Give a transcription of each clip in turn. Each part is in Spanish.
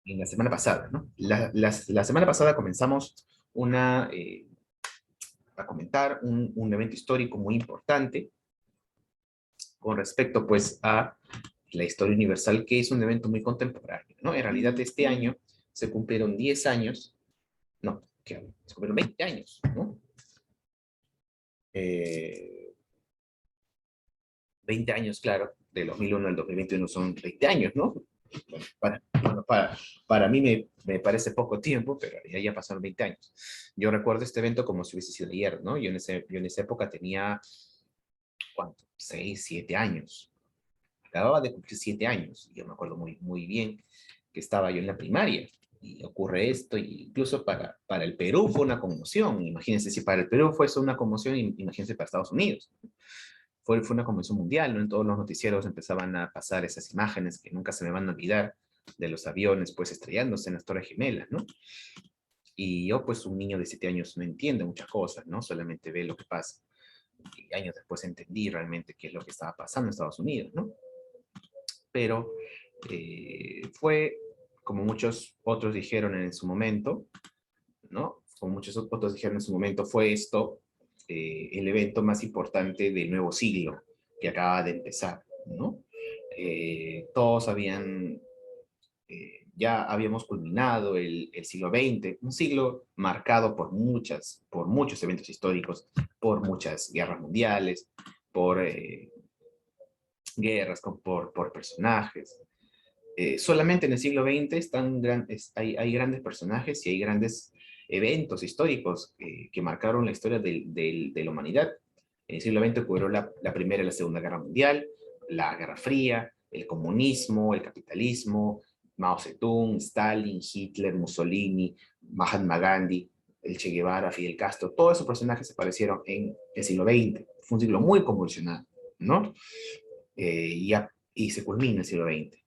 en la semana pasada, ¿no? La semana pasada comenzamos una, a comentar un evento histórico muy importante con respecto, pues, a la historia universal, que es un evento muy contemporáneo, ¿no? En realidad, este año se cumplieron 10 años, no, ¿qué hablo? Se cumplieron 20 años, ¿no? 20 años, claro, de 2001 al 2021 son 20 años, ¿no? Bueno, para mí me parece poco tiempo, pero ya pasaron 20 años. Yo recuerdo este evento como si hubiese sido ayer, ¿no? Yo en esa época tenía, ¿cuánto? 6, 7 años. Acababa de cumplir 7 años. Y yo me acuerdo muy bien que estaba yo en la primaria. Y ocurre esto, y incluso para el Perú fue una conmoción. Imagínense, si para el Perú fue eso una conmoción, imagínense para Estados Unidos. Fue una convención mundial, ¿no? En todos los noticieros empezaban a pasar esas imágenes que nunca se me van a olvidar de los aviones, pues, estrellándose en las Torres Gemelas, ¿no? Y yo, pues, un niño de 7 años no entiende muchas cosas, ¿no? Solamente ve lo que pasa. Y años después entendí realmente qué es lo que estaba pasando en Estados Unidos, ¿no? Pero fue, como muchos otros dijeron en su momento, ¿no? Como muchos otros dijeron en su momento, fue esto el evento más importante del nuevo siglo que acaba de empezar, ¿no? Todos habían, ya habíamos culminado el siglo XX, un siglo marcado por muchos eventos históricos, por muchas guerras mundiales, por guerras, por personajes. Solamente en el siglo XX hay grandes personajes y hay grandes eventos históricos que marcaron la historia de la humanidad. En el siglo XX ocurrió la Primera y la Segunda Guerra Mundial, la Guerra Fría, el comunismo, el capitalismo, Mao Zedong, Stalin, Hitler, Mussolini, Mahatma Gandhi, el Che Guevara, Fidel Castro. Todos esos personajes aparecieron en el siglo XX. Fue un siglo muy convulsionado, ¿no? Y se culmina el siglo XX.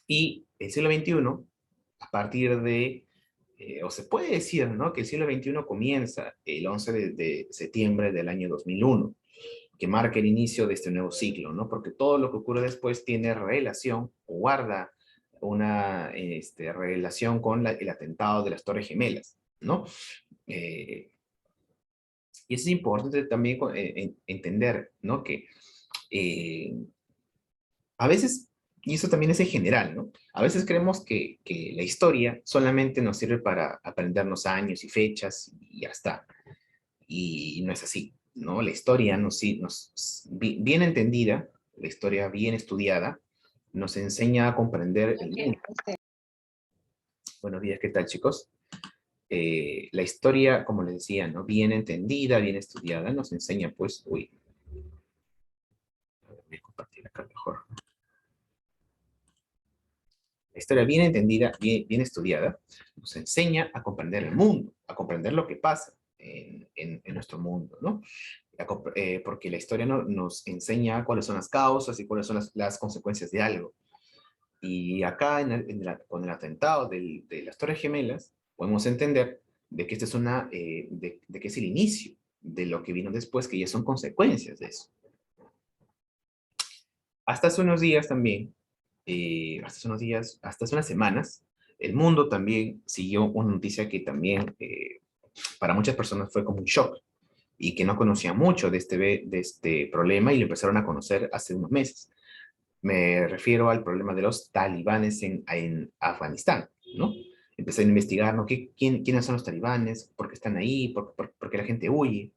Y el siglo XXI, a partir o se puede decir, ¿no? Que el siglo XXI comienza el 11 de septiembre del año 2001, que marca el inicio de este nuevo ciclo, ¿no? Porque todo lo que ocurre después tiene relación o guarda una relación con el atentado de las Torres Gemelas, ¿no? Eh, y es importante también entender, ¿no? Que eh, a veces, y eso también es en general, ¿no? A veces creemos que la historia solamente nos sirve para aprendernos años y fechas y ya está. Y no es así, ¿no? La historia bien entendida, la historia bien estudiada, nos enseña a comprender el mundo. Buenos días, ¿qué tal, chicos? La historia, como les decía, ¿no? Bien entendida, bien estudiada, nos enseña, pues, uy, voy a compartir acá mejor. La historia bien entendida, bien estudiada, nos enseña a comprender el mundo, a comprender lo que pasa en nuestro mundo, ¿no? Porque la historia nos enseña cuáles son las causas y cuáles son las consecuencias de algo. Y acá, con el atentado de las Torres Gemelas, podemos entender de que, de que es el inicio de lo que vino después, que ya son consecuencias de eso. Hasta hace unos días también, hasta hace unas semanas, el mundo también siguió una noticia que también para muchas personas fue como un shock y que no conocían mucho de este problema y lo empezaron a conocer hace unos meses. Me refiero al problema de los talibanes en Afganistán, ¿no? Empecé a investigar, ¿no? ¿Quiénes son los talibanes? ¿Por qué están ahí? ¿Por qué la gente huye?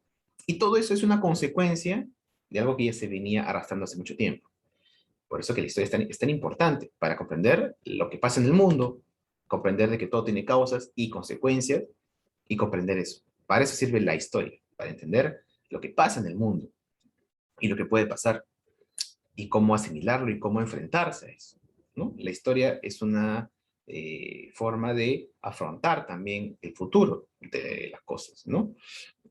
Y todo eso es una consecuencia de algo que ya se venía arrastrando hace mucho tiempo. Por eso que la historia es tan importante, para comprender lo que pasa en el mundo, comprender de que todo tiene causas y consecuencias, y comprender eso. Para eso sirve la historia, para entender lo que pasa en el mundo y lo que puede pasar, y cómo asimilarlo y cómo enfrentarse a eso, ¿no? La historia es una forma de afrontar también el futuro de las cosas, ¿no?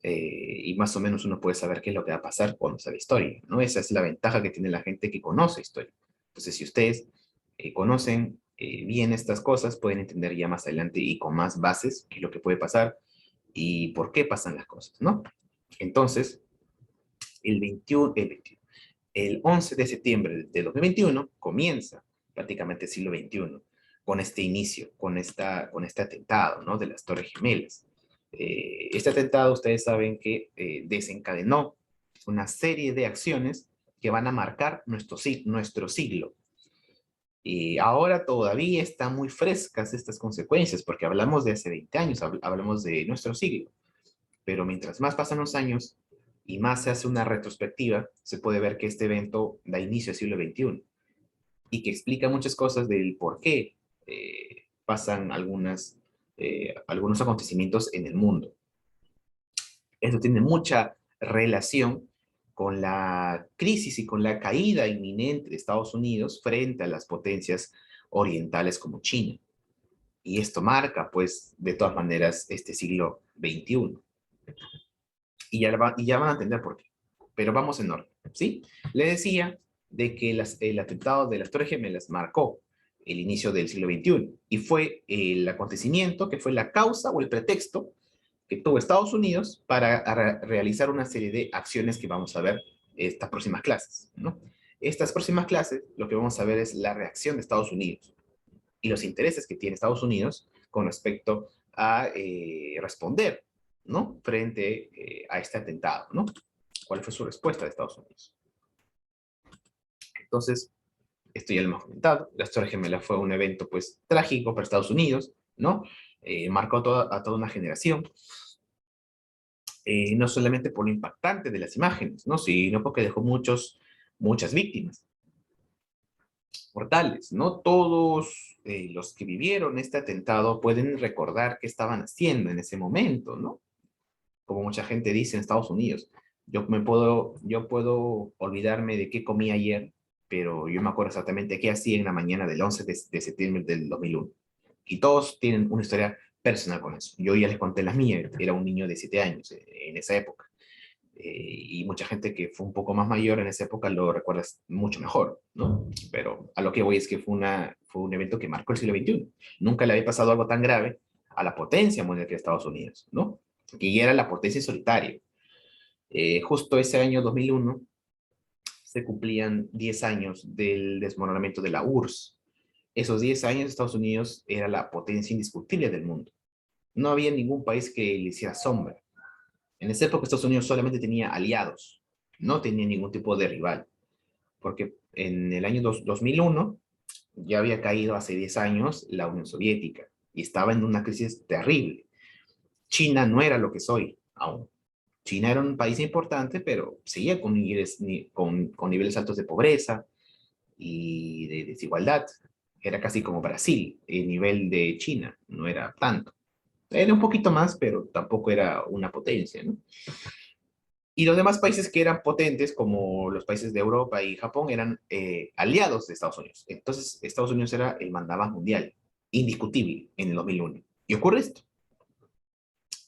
Y más o menos uno puede saber qué es lo que va a pasar cuando sabe historia, ¿no? Esa es la ventaja que tiene la gente que conoce historia. Entonces, si ustedes conocen bien estas cosas, pueden entender ya más adelante y con más bases qué es lo que puede pasar y por qué pasan las cosas, ¿no? Entonces, el 11 de septiembre de 2021 comienza prácticamente el siglo XXI. con este inicio, con este atentado, ¿no? De las Torres Gemelas. Este atentado, ustedes saben que desencadenó una serie de acciones que van a marcar nuestro siglo. Y ahora todavía están muy frescas estas consecuencias, porque hablamos de hace 20 años, hablamos de nuestro siglo. Pero mientras más pasan los años y más se hace una retrospectiva, se puede ver que este evento da inicio al siglo XXI y que explica muchas cosas del por qué pasan algunos acontecimientos en el mundo. Esto tiene mucha relación con la crisis y con la caída inminente de Estados Unidos frente a las potencias orientales como China. Y esto marca, pues, de todas maneras, este siglo XXI. Y ya van a entender por qué. Pero vamos en orden, ¿sí? Le decía de que el atentado de las Torres Gemelas marcó el inicio del siglo XXI y fue el acontecimiento que fue la causa o el pretexto que tuvo Estados Unidos para realizar una serie de acciones que vamos a ver estas próximas clases, ¿no? Estas próximas clases, lo que vamos a ver es la reacción de Estados Unidos y los intereses que tiene Estados Unidos con respecto a responder, ¿no? Frente a este atentado, ¿no? ¿Cuál fue su respuesta de Estados Unidos? Entonces, esto ya lo hemos comentado, las Torres Gemelas fue un evento, pues, trágico para Estados Unidos, ¿no? Marcó a toda una generación, no solamente por lo impactante de las imágenes, ¿no? Sino porque dejó muchas víctimas mortales. No todos los que vivieron este atentado pueden recordar qué estaban haciendo en ese momento, ¿no? Como mucha gente dice en Estados Unidos, yo puedo olvidarme de qué comí ayer, pero yo me acuerdo exactamente qué hacía en la mañana del 11 de septiembre del 2001. Y todos tienen una historia personal con eso. Yo ya les conté las mías, era un niño de 7 años en esa época. Y mucha gente que fue un poco más mayor en esa época lo recuerda mucho mejor, ¿no? Pero a lo que voy es que fue un evento que marcó el siglo XXI. Nunca le había pasado algo tan grave a la potencia mundial que es Estados Unidos, ¿no? Que ya era la potencia solitaria. Justo ese año 2001 se cumplían 10 años del desmoronamiento de la URSS. Esos 10 años Estados Unidos era la potencia indiscutible del mundo. No había ningún país que le hiciera sombra. En esa época Estados Unidos solamente tenía aliados, no tenía ningún tipo de rival, porque en el año 2001 ya había caído hace 10 años la Unión Soviética y estaba en una crisis terrible. China no era lo que soy aún. China era un país importante, pero seguía con niveles altos de pobreza y de desigualdad. Era casi como Brasil, el nivel de China, no era tanto. Era un poquito más, pero tampoco era una potencia, ¿no? Y los demás países que eran potentes, como los países de Europa y Japón, eran aliados de Estados Unidos. Entonces, Estados Unidos era el mandamás mundial, indiscutible, en el 2001. Y ocurre esto.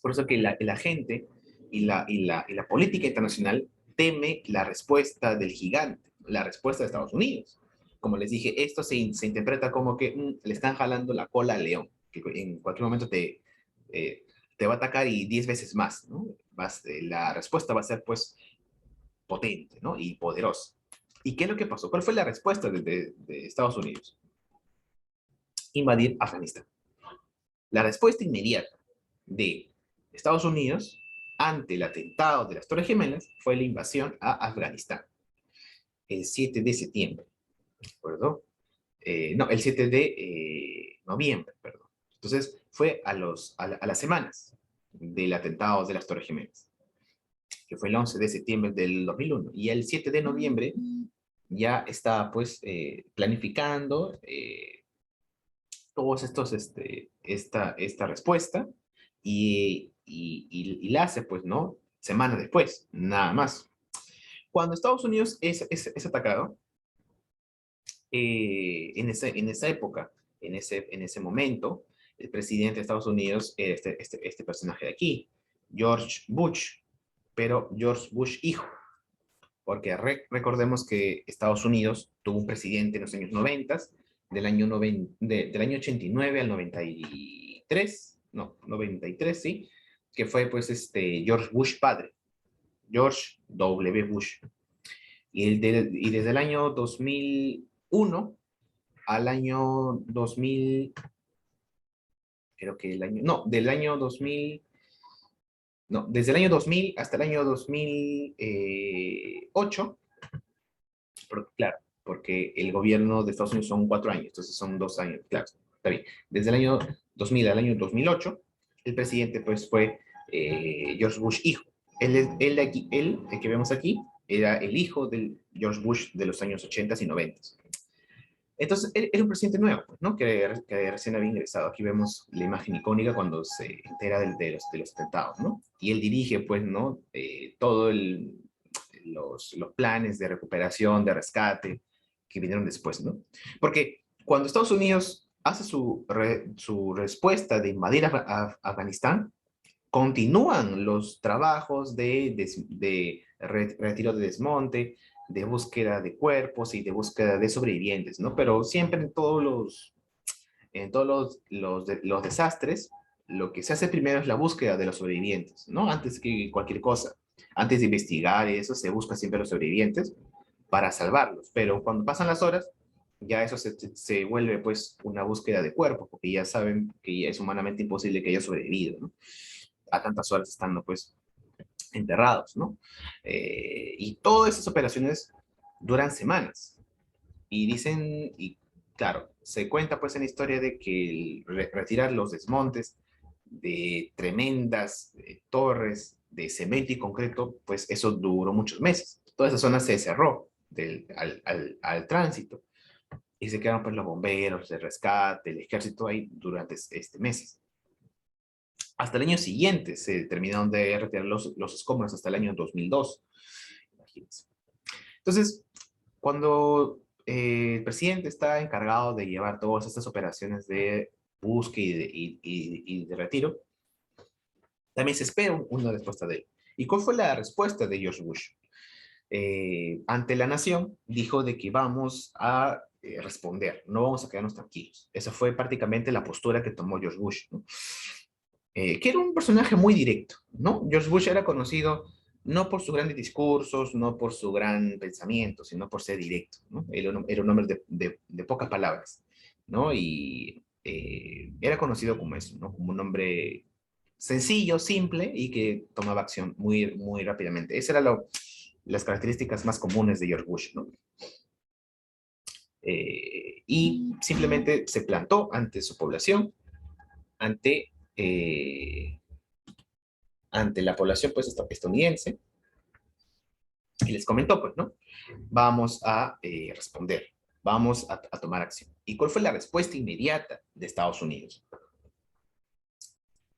Por eso que la gente y la política internacional teme la respuesta del gigante, la respuesta de Estados Unidos. Como les dije, esto se interpreta como que le están jalando la cola al león, que en cualquier momento te va a atacar y 10 veces más, ¿no? La respuesta va a ser, pues, potente, ¿no? Y poderosa. ¿Y qué es lo que pasó? ¿Cuál fue la respuesta de Estados Unidos? Invadir Afganistán. La respuesta inmediata de Estados Unidos ante el atentado de las Torres Gemelas fue la invasión a Afganistán el 7 de septiembre, ¿de acuerdo? No, el 7 de noviembre, perdón. Entonces, fue a las semanas del atentado de las Torres Gemelas, que fue el 11 de septiembre del 2001. Y el 7 de noviembre ya está, pues, planificando todos estos, esta respuesta y la hace, pues, ¿no? Semanas después, nada más. Cuando Estados Unidos es atacado, en esa época, en ese momento, el presidente de Estados Unidos era este personaje de aquí, George Bush, pero George Bush hijo, porque recordemos que Estados Unidos tuvo un presidente en los años 90, del año 89 al 93, no, 93, sí, que fue pues George Bush padre, George W. Bush. Y desde el año 2001 al año 2000, creo que no, del año 2000, no, desde el año 2000 hasta el año 2008, claro, porque el gobierno de Estados Unidos son 4 años, entonces son 2 años, claro, está bien. Desde el año 2000 al año 2008, el presidente pues fue George Bush hijo. El que vemos aquí, era el hijo de George Bush de los años 80 y 90. Entonces, él era un presidente nuevo, ¿no? Que recién había ingresado. Aquí vemos la imagen icónica cuando se entera de los atentados, ¿no? Y él dirige, pues, ¿no? Todo los planes de recuperación, de rescate, que vinieron después, ¿no? Porque cuando Estados Unidos hace su respuesta de invadir Afganistán, continúan los trabajos de retiro de desmonte, de búsqueda de cuerpos y de búsqueda de sobrevivientes, ¿no? Pero siempre en todos los desastres, lo que se hace primero es la búsqueda de los sobrevivientes, ¿no? Antes que cualquier cosa. Antes de investigar eso, se busca siempre los sobrevivientes para salvarlos. Pero cuando pasan las horas, ya eso se vuelve pues una búsqueda de cuerpos, porque ya saben que ya es humanamente imposible que haya sobrevivido, ¿no? A tantas horas estando pues enterrados, ¿no? Y todas esas operaciones duran semanas. Y dicen, y claro, se cuenta pues en la historia de que retirar los desmontes de tremendas torres de cemento y concreto, pues eso duró muchos meses. Toda esa zona se cerró al tránsito y se quedaron pues los bomberos, el rescate, el ejército ahí durante meses. Hasta el año siguiente se terminaron de retirar los escombros, hasta el año 2002. Imagínense. Entonces, cuando el presidente está encargado de llevar todas estas operaciones de búsqueda y de retiro, también se espera una respuesta de él. ¿Y cuál fue la respuesta de George Bush? Ante la nación, dijo de que vamos a responder, no vamos a quedarnos tranquilos. Esa fue prácticamente la postura que tomó George Bush, ¿no? Que era un personaje muy directo, ¿no? George Bush era conocido no por sus grandes discursos, no por su gran pensamiento, sino por ser directo, ¿no? Él era un hombre de pocas palabras, ¿no? Y era conocido como eso, ¿no? Como un hombre sencillo, simple y que tomaba acción muy, muy rápidamente. Esas eran las características más comunes de George Bush, ¿no? Y simplemente se plantó ante su población, ante ante la población pues estadounidense y les comentó pues, ¿no? Vamos a responder, vamos a tomar acción. ¿Y cuál fue la respuesta inmediata de Estados Unidos?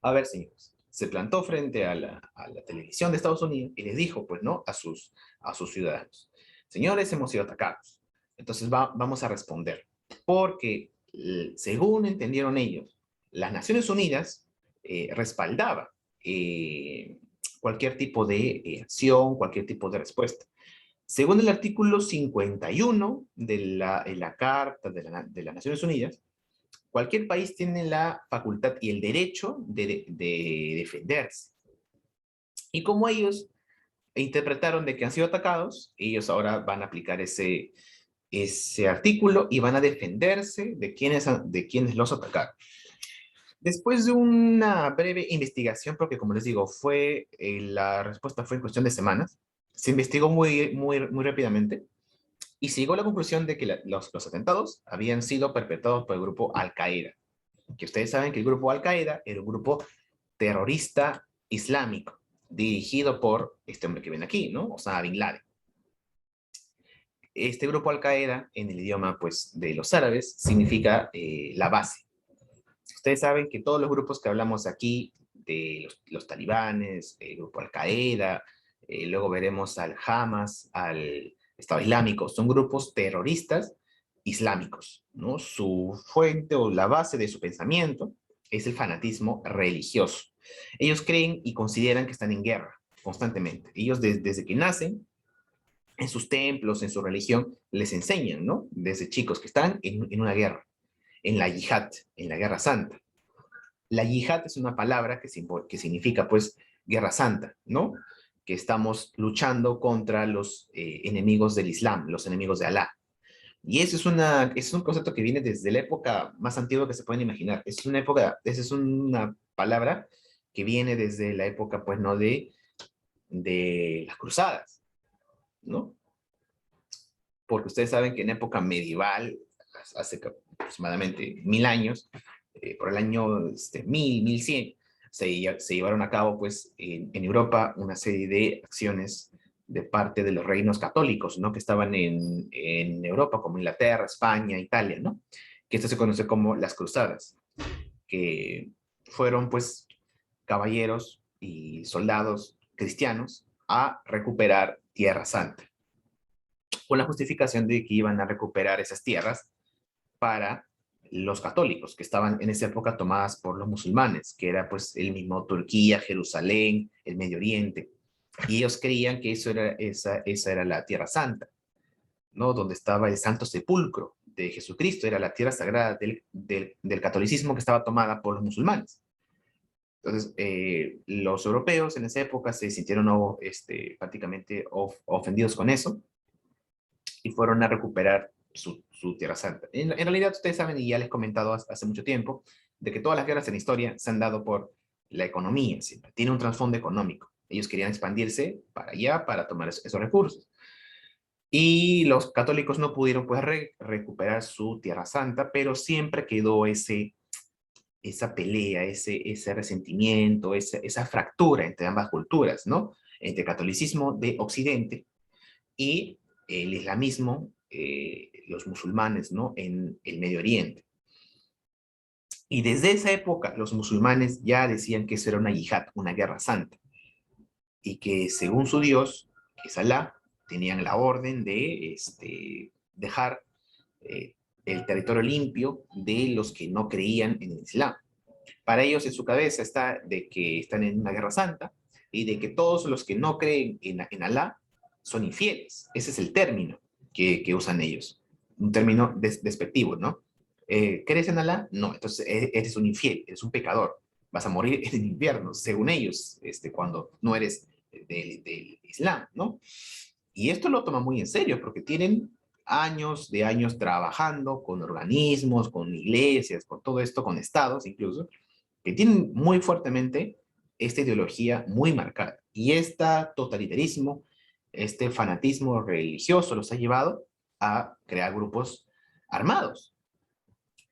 A ver, señores, se plantó frente a la televisión de Estados Unidos y les dijo, pues, ¿no? A sus ciudadanos, señores, hemos sido atacados, entonces vamos a responder, porque según entendieron ellos, las Naciones Unidas respaldaba cualquier tipo de acción, cualquier tipo de respuesta. Según el artículo 51 de la Carta de las Naciones Unidas, cualquier país tiene la facultad y el derecho de defenderse. Y como ellos interpretaron de que han sido atacados, ellos ahora van a aplicar ese artículo y van a defenderse de quienes los atacaron. Después de una breve investigación, porque como les digo, la respuesta fue en cuestión de semanas, se investigó muy, muy, muy rápidamente y se llegó a la conclusión de que los atentados habían sido perpetrados por el grupo Al-Qaeda, que ustedes saben que el grupo Al-Qaeda era un grupo terrorista islámico, dirigido por este hombre que ven aquí, ¿no? Osama Bin Laden. Este grupo Al-Qaeda, en el idioma pues, de los árabes, significa la base. Ustedes saben que todos los grupos que hablamos aquí, de los talibanes, el grupo Al-Qaeda, luego veremos al Hamas, al Estado Islámico, son grupos terroristas islámicos, ¿no? Su fuente o la base de su pensamiento es el fanatismo religioso. Ellos creen y consideran que están en guerra constantemente. Ellos desde que nacen, en sus templos, en su religión, les enseñan, ¿no? Desde chicos que están en una guerra, en la yihad, en la guerra santa. La yihad es una palabra que significa, pues, guerra santa, ¿no? Que estamos luchando contra los enemigos del Islam, los enemigos de Alá. Y eso es un concepto que viene desde la época más antigua que se pueden imaginar. Esa es una palabra que viene desde la época, pues, ¿no? De las cruzadas, ¿no? Porque ustedes saben que en época medieval, hace aproximadamente 1000 años, por el año 1100, se llevaron a cabo, pues, en Europa una serie de acciones de parte de los reinos católicos, ¿no? Que estaban en Europa, como Inglaterra, España, Italia, ¿no? Que esto se conoce como las cruzadas, que fueron, pues, caballeros y soldados cristianos a recuperar Tierra Santa, con la justificación de que iban a recuperar esas tierras para los católicos, que estaban en esa época tomadas por los musulmanes, que era pues el mismo Turquía, Jerusalén, el Medio Oriente. Y ellos creían que esa era la Tierra Santa, ¿no? Donde estaba el Santo Sepulcro de Jesucristo, era la tierra sagrada del catolicismo que estaba tomada por los musulmanes. Entonces, los europeos en esa época se sintieron prácticamente ofendidos con eso y fueron a recuperar su Tierra Santa. En realidad, ustedes saben, y ya les he comentado hace mucho tiempo, de que todas las guerras en la historia se han dado por la economía, siempre. Tiene un trasfondo económico. Ellos querían expandirse para allá, para tomar esos recursos. Y los católicos no pudieron pues recuperar su Tierra Santa, pero siempre quedó esa pelea, ese resentimiento, esa fractura entre ambas culturas, ¿no? Entre el catolicismo de Occidente y el islamismo, los musulmanes, ¿no? En el Medio Oriente. Y desde esa época los musulmanes ya decían que eso era una yihad, una guerra santa, y que según su Dios, que es Alá, tenían la orden de dejar eh, el territorio limpio de los que no creían en el Islam. Para ellos en su cabeza está de que están en una guerra santa y de que todos los que no creen en Alá son infieles. Ese es el término que usan ellos. Un término despectivo, ¿no? ¿Crees en Alá? No, entonces eres un infiel, eres un pecador. Vas a morir en el infierno, según ellos, cuando no eres del Islam, ¿no? Y esto lo toman muy en serio porque tienen años de años trabajando con organismos, con iglesias, con todo esto, con estados incluso, que tienen muy fuertemente esta ideología muy marcada. Y este totalitarismo, este fanatismo religioso los ha llevado a crear grupos armados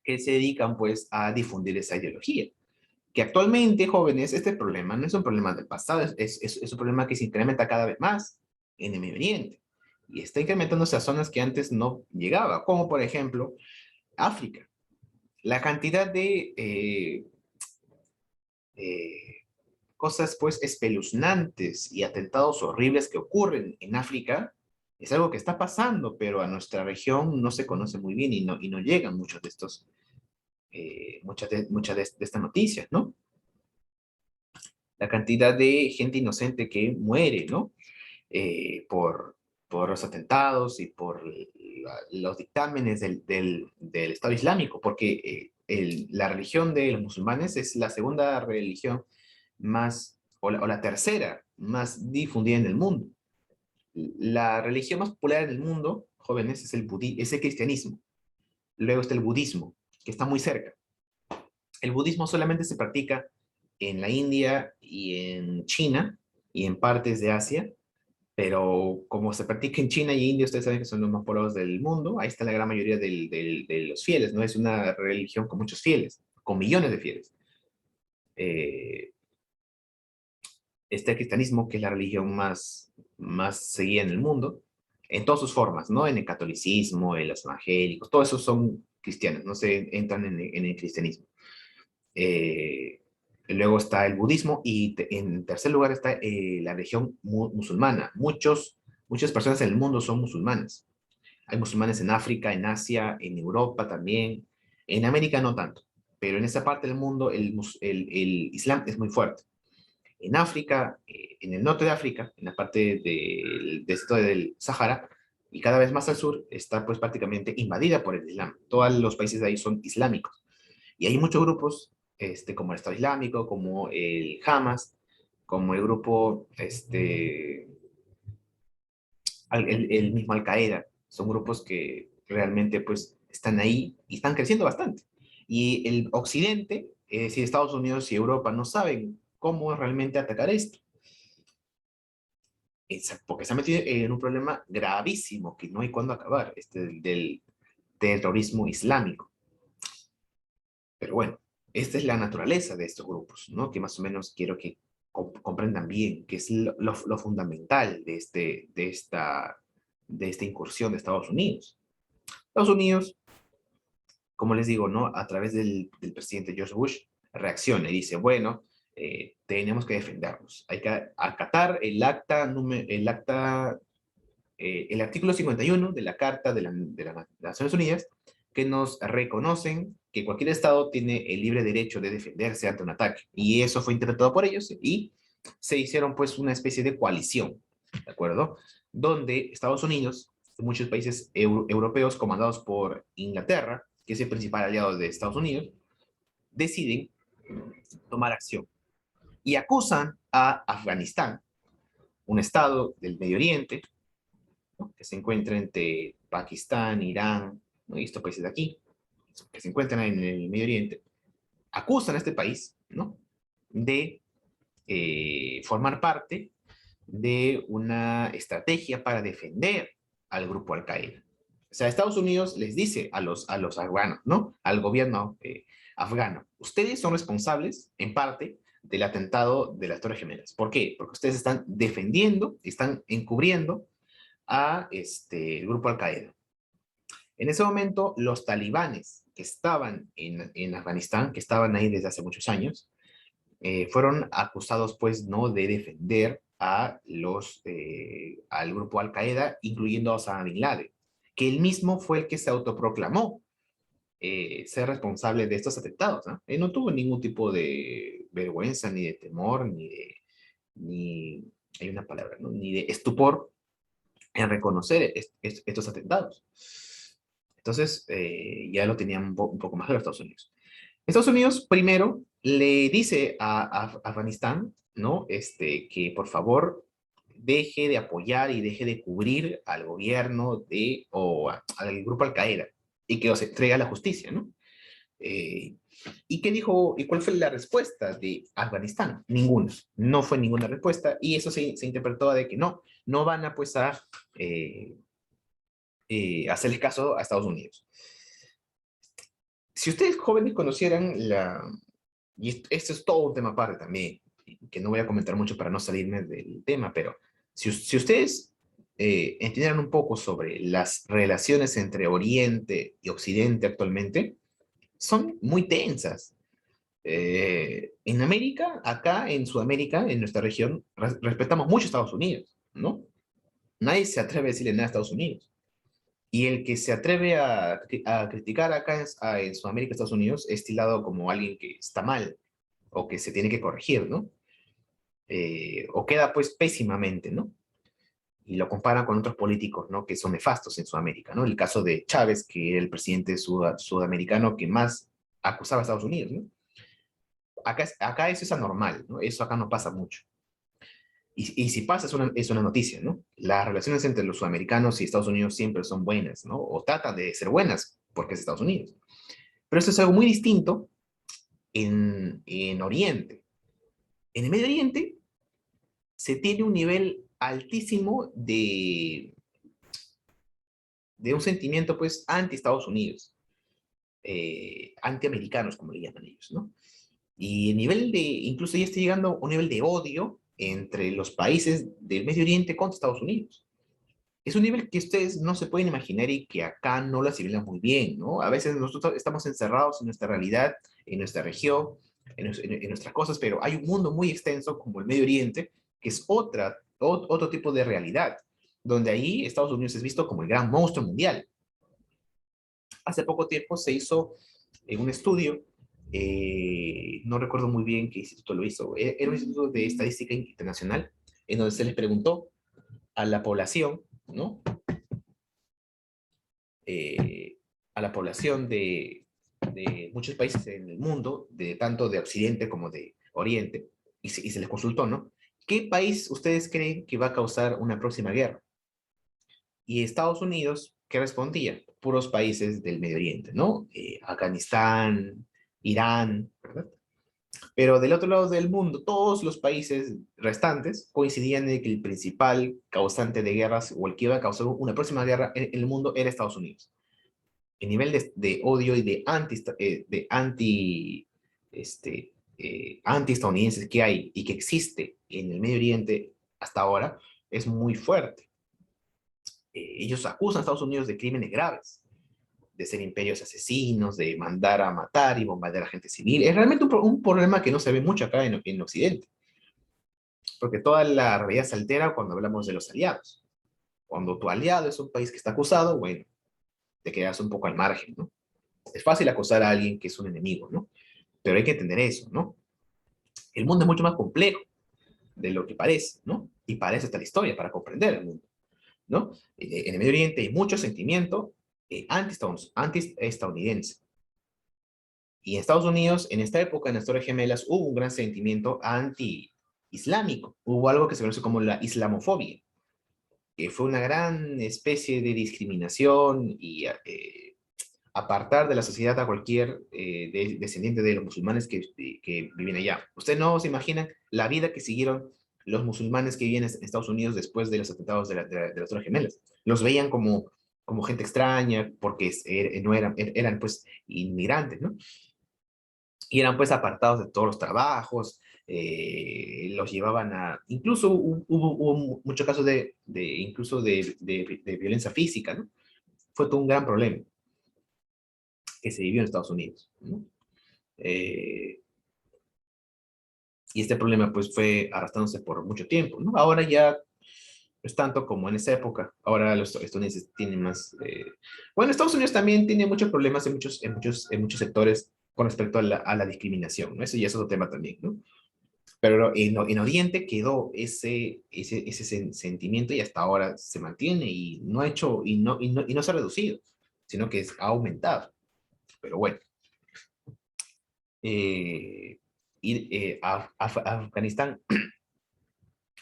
que se dedican pues a difundir esa ideología. Que actualmente, jóvenes, este problema no es un problema del pasado, es un problema que se incrementa cada vez más en el Medio Oriente. Y está incrementándose a zonas que antes no llegaba, como por ejemplo África. La cantidad de eh, cosas pues espeluznantes y atentados horribles que ocurren en África es algo que está pasando, pero a nuestra región no se conoce muy bien y no llegan muchos de estos, muchas de estas noticias, ¿no? La cantidad de gente inocente que muere, ¿no? Por, por los atentados y por los dictámenes del Estado Islámico, porque la religión de los musulmanes es la segunda religión más, o la tercera más difundida en el mundo. La religión más popular en el mundo, jóvenes, es el cristianismo. Luego está el budismo, que está muy cerca. El budismo solamente se practica en la India y en China y en partes de Asia, pero como se practica en China y India, ustedes saben que son los más poblados del mundo, ahí está la gran mayoría de los fieles, ¿no? Es una religión con muchos fieles, con millones de fieles. Eh, Está el cristianismo, que es la religión más seguida en el mundo, en todas sus formas, ¿no? En el catolicismo, en los evangélicos, todos esos son cristianos, no se entran en el cristianismo. Eh, Luego está el budismo y en tercer lugar está la religión musulmana. Muchas personas en el mundo son musulmanes. Hay musulmanes en África, en Asia, en Europa también. En América no tanto, pero en esa parte del mundo el Islam es muy fuerte. En África, en el norte de África, en la parte del desierto del Sahara, y cada vez más al sur, está pues prácticamente invadida por el Islam. Todos los países de ahí son islámicos. Y hay muchos grupos, como el Estado Islámico, como el Hamas, como el grupo, el mismo Al Qaeda. Son grupos que realmente pues están ahí y están creciendo bastante. Y el Occidente, es decir, Estados Unidos y Europa, no saben cómo realmente atacar esto. Porque se han metido en un problema gravísimo que no hay cuándo acabar, este del terrorismo islámico. Pero bueno, esta es la naturaleza de estos grupos, ¿no? Que más o menos quiero que comprendan bien, que es lo fundamental de esta incursión de Estados Unidos. Estados Unidos, como les digo, ¿no? A través del presidente George Bush, reacciona y dice, bueno, tenemos que defendernos. Hay que acatar el artículo 51 de la Carta de las Naciones Unidas, que nos reconocen que cualquier Estado tiene el libre derecho de defenderse ante un ataque. Y eso fue interpretado por ellos y se hicieron pues una especie de coalición, ¿de acuerdo? Donde Estados Unidos y muchos países europeos comandados por Inglaterra, que es el principal aliado de Estados Unidos, deciden tomar acción y acusan a Afganistán, un estado del Medio Oriente, ¿no? Que se encuentra entre Pakistán, Irán, ¿no? Y estos países de aquí, que se encuentran en el Medio Oriente, acusan a este país, ¿no? De formar parte de una estrategia para defender al grupo Al-Qaeda. O sea, Estados Unidos les dice a los afganos, ¿no? Al gobierno afgano, ustedes son responsables, en parte, del atentado de las Torres Gemelas. ¿Por qué? Porque ustedes están defendiendo, están encubriendo a el grupo Al-Qaeda. En ese momento, los talibanes que estaban en Afganistán, que estaban ahí desde hace muchos años, fueron acusados, pues, ¿no? De defender al grupo Al-Qaeda, incluyendo a Osama Bin Laden, que él mismo fue el que se autoproclamó ser responsable de estos atentados, ¿no? Él no tuvo ningún tipo de vergüenza, ni de temor, ni hay una palabra, ¿no? Ni de estupor en reconocer estos atentados. Entonces, ya lo tenían un poco más de los Estados Unidos. Estados Unidos primero le dice a Afganistán, ¿no? Que por favor deje de apoyar y deje de cubrir al gobierno al grupo Al-Qaeda y que los entregue a la justicia, ¿no? Eh, ¿Y qué dijo? ¿Y cuál fue la respuesta de Afganistán? Ninguna. No fue ninguna respuesta y eso se interpretó de que no van a pues eh, hacerles caso a Estados Unidos. Si ustedes jóvenes conocieran y esto es todo un tema aparte también, que no voy a comentar mucho para no salirme del tema, pero si ustedes entendieran un poco sobre las relaciones entre Oriente y Occidente actualmente, son muy tensas. En América, acá en Sudamérica, en nuestra región, respetamos mucho a Estados Unidos, ¿no? Nadie se atreve a decirle nada a Estados Unidos. Y el que se atreve a criticar acá en Sudamérica, Estados Unidos, es tildado como alguien que está mal o que se tiene que corregir, ¿no? O queda pues pésimamente, ¿no? Y lo comparan con otros políticos, ¿no? Que son nefastos en Sudamérica, ¿no? El caso de Chávez, que era el presidente sudamericano que más acusaba a Estados Unidos, ¿no? Acá eso es anormal, ¿no? Eso acá no pasa mucho. Y si pasa, es una noticia, ¿no? Las relaciones entre los sudamericanos y Estados Unidos siempre son buenas, ¿no? O tratan de ser buenas porque es Estados Unidos. Pero esto es algo muy distinto en Oriente. En el Medio Oriente se tiene un nivel altísimo de un sentimiento, pues, anti-Estados Unidos, anti-americanos, como le llaman ellos, ¿no? Y el nivel incluso ya está llegando a un nivel de odio entre los países del Medio Oriente contra Estados Unidos. Es un nivel que ustedes no se pueden imaginar y que acá no lo asimilan muy bien, ¿no? A veces nosotros estamos encerrados en nuestra realidad, en nuestra región, en nuestras cosas, pero hay un mundo muy extenso como el Medio Oriente, que es otro tipo de realidad, donde ahí Estados Unidos es visto como el gran monstruo mundial. Hace poco tiempo se hizo un estudio, no recuerdo muy bien qué instituto lo hizo, era un instituto de estadística internacional, en donde se les preguntó a la población, ¿no? A la población de muchos países en el mundo, tanto de Occidente como de Oriente, y se les consultó, ¿no? ¿Qué país ustedes creen que va a causar una próxima guerra? Y Estados Unidos ¿qué respondía? Puros países del Medio Oriente, ¿no? Afganistán, Irán, ¿verdad? Pero del otro lado del mundo, todos los países restantes coincidían en que el principal causante de guerras o el que iba a causar una próxima guerra en el mundo era Estados Unidos. El nivel de odio y anti-estadounidenses que hay y que existe en el Medio Oriente hasta ahora es muy fuerte. Ellos acusan a Estados Unidos de crímenes graves, de ser imperios asesinos, de mandar a matar y bombardear a gente civil. Es realmente un problema que no se ve mucho acá en Occidente, porque toda la realidad se altera cuando hablamos de los aliados. Cuando tu aliado es un país que está acusado, bueno, te quedas un poco al margen, ¿no? Es fácil acusar a alguien que es un enemigo, ¿no? Pero hay que entender eso, ¿no? El mundo es mucho más complejo de lo que parece, ¿no? Y para eso está la historia, para comprender el mundo, ¿no? En el Medio Oriente hay mucho sentimiento anti-estadounidense. Y en Estados Unidos, en esta época, en las Torres Gemelas, hubo un gran sentimiento anti-islámico. Hubo algo que se conoce como la islamofobia, que fue una gran especie de discriminación y apartar de la sociedad a cualquier descendiente de los musulmanes que viven allá. Ustedes no se imaginan la vida que siguieron los musulmanes que viven en Estados Unidos después de los atentados de las Torres Gemelas. Los veían como gente extraña porque no eran pues inmigrantes, ¿no? Y eran pues apartados de todos los trabajos, los llevaban a, incluso hubo muchos casos incluso de violencia física, ¿no? Fue todo un gran problema que se vivió en Estados Unidos, ¿no? Eh, y este problema pues fue arrastrándose por mucho tiempo, ¿no? Ahora ya no es tanto como en esa época. Ahora los estadounidenses tienen más... Bueno, Estados Unidos también tiene muchos problemas en muchos sectores con respecto a la discriminación, ¿no? Eso ya es otro tema también, ¿no? Pero en Oriente quedó ese sentimiento y hasta ahora se mantiene y no ha hecho, y no se ha reducido, sino que ha aumentado. Pero bueno, eh, Afganistán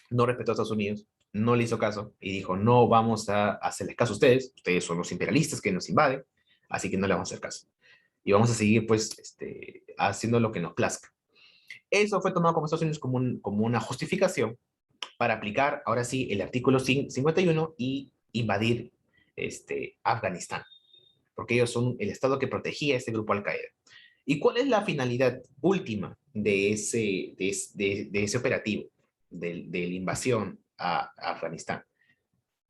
no respetó a Estados Unidos, no le hizo caso y dijo, no vamos a hacerles caso a ustedes, ustedes son los imperialistas que nos invaden, así que no le vamos a hacer caso. Y vamos a seguir pues haciendo lo que nos plazca. Eso fue tomado como Estados Unidos como una justificación para aplicar ahora sí el artículo 51 y invadir Afganistán, porque ellos son el Estado que protegía a este grupo Al-Qaeda. ¿Y cuál es la finalidad última de ese operativo, de la invasión a Afganistán?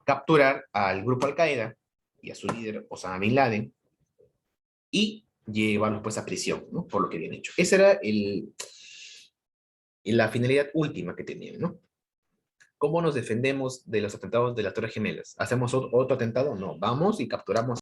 Capturar al grupo Al-Qaeda y a su líder Osama Bin Laden y llevarlos pues a prisión, ¿no? Por lo que habían hecho. Esa era la finalidad última que tenían, ¿no? ¿Cómo nos defendemos de los atentados de las Torres Gemelas? ¿Hacemos otro atentado? No, vamos y capturamos